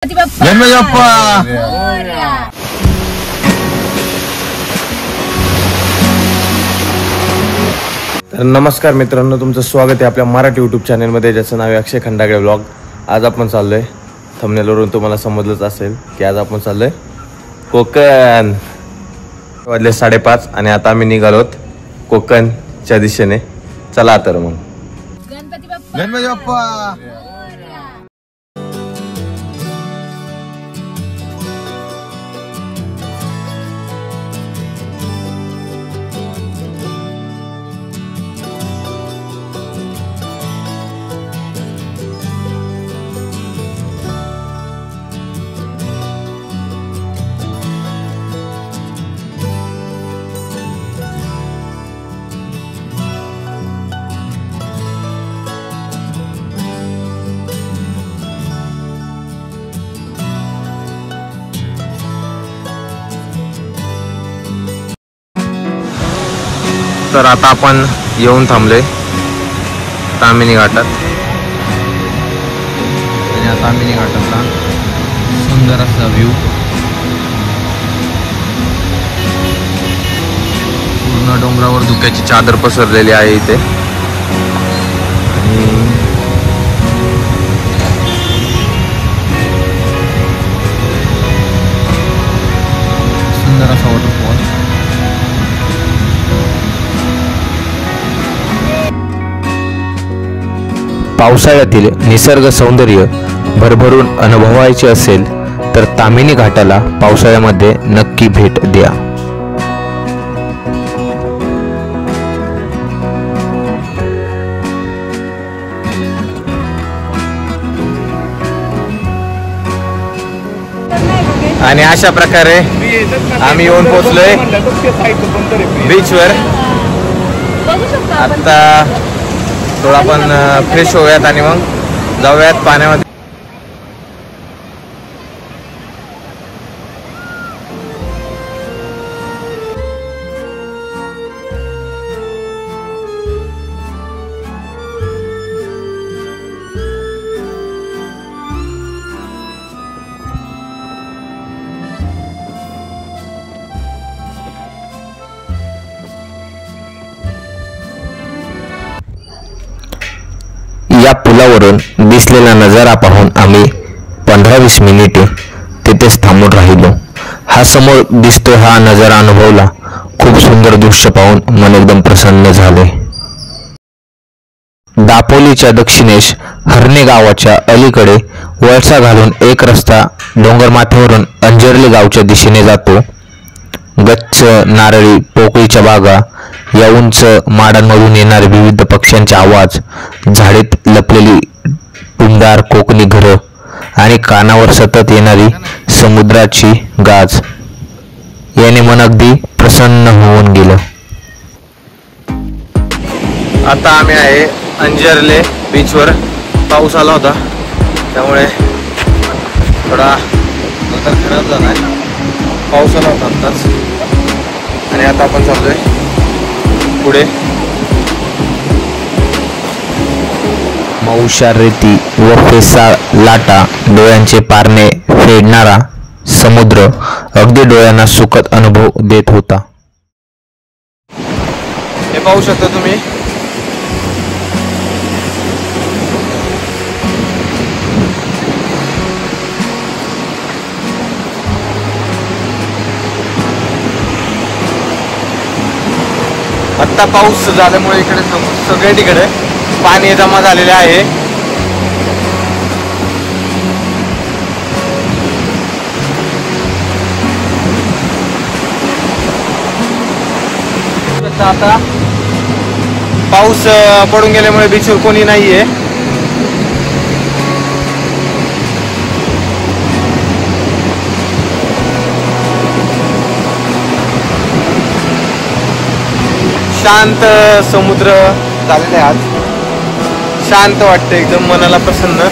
गणपती बाप्पा. तर नमस्कार मित्रांनो, तुमचं स्वागत आहे आपल्या मराठी यूट्यूब चॅनलमध्ये, ज्याचं नाव आहे अक्षय खंडागळे व्लॉग. आज आपण चाललोय, थंबनेलवरून तुम्हाला समजलंच असेल की आज आपण चाललोय कोकण. वाजले 5:30 आणि आता आम्ही निघालोत कोकणच्या दिशेने. चला तर मग. गणपती बाप्पा. तर आता आपण येऊन थांबले तामिनी घाटात. आणि आता तामिनी घाटातला सुंदर असा व्ह्यू, पूर्ण डोंगरावर धुक्याची चादर पसरलेली आहे इथे. आणि सुंदर असा वॉटरफॉल. पावसाळ्यातील निसर्ग सौंदर्य भरभरून अनुभवायचे असेल तर तामिनी घाटाला पावसाळ्यामध्ये नक्की भेट द्या. आणि अशा प्रकारे आम्ही येऊन पोहोचलोय बीचवर. आता थोडा आपण फ्रेश होऊयात आणि मग जाऊयात पाण्यामध्ये. या पुलावरून दिसलेला नजारा पाहून आम्ही 15-20 मिनिटे तिथेच थांबून राहिलो. हा समोर दिसतोय हा नजारा अनुभवला. खूप सुंदर दृश्य पाहून मन एकदम प्रसन्न झाले. दापोलीच्या दक्षिणेस हरणे गावाच्या अलीकडे वळसा घालून एक रस्ता डोंगरमाथ्यावरून अंजर्ली गावच्या दिशेने जातो. गच्च नारळी पोकळीच्या बागा, या उंच माडांमधून येणारे विविध पक्ष्यांचे आवाज, झाडीत लपलेली टुमदार कोकणी घरं आणि कानावर सतत येणारी समुद्राची गाज याने मन अगदी प्रसन्न होऊन गेलं. आता आम्ही आहे अंजर्ले बीचवर. पाऊस आला होता त्यामुळे थोडा नंतर खराब झाला आहे. पाऊस आला होता आत्ताच. आणि आता आपण चाललोय पुढे. मऊशार रेती व फेसाळ लाटा, डोळ्यांचे पारणे फेडणारा समुद्र अगदी डोळ्यांना सुखद अनुभव देत होता. हे पाहू शकता तुम्ही. आत्ता पाऊस झाल्यामुळे इकडे सगळ्या ठिकाणी पाणी जमा झालेले आहे. आता पाऊस पडून गेल्यामुळे बीचवर कोणी नाहीये. शांत समुद्र झालेले आज. शांत वाटतं एकदम, मनाला प्रसन्न.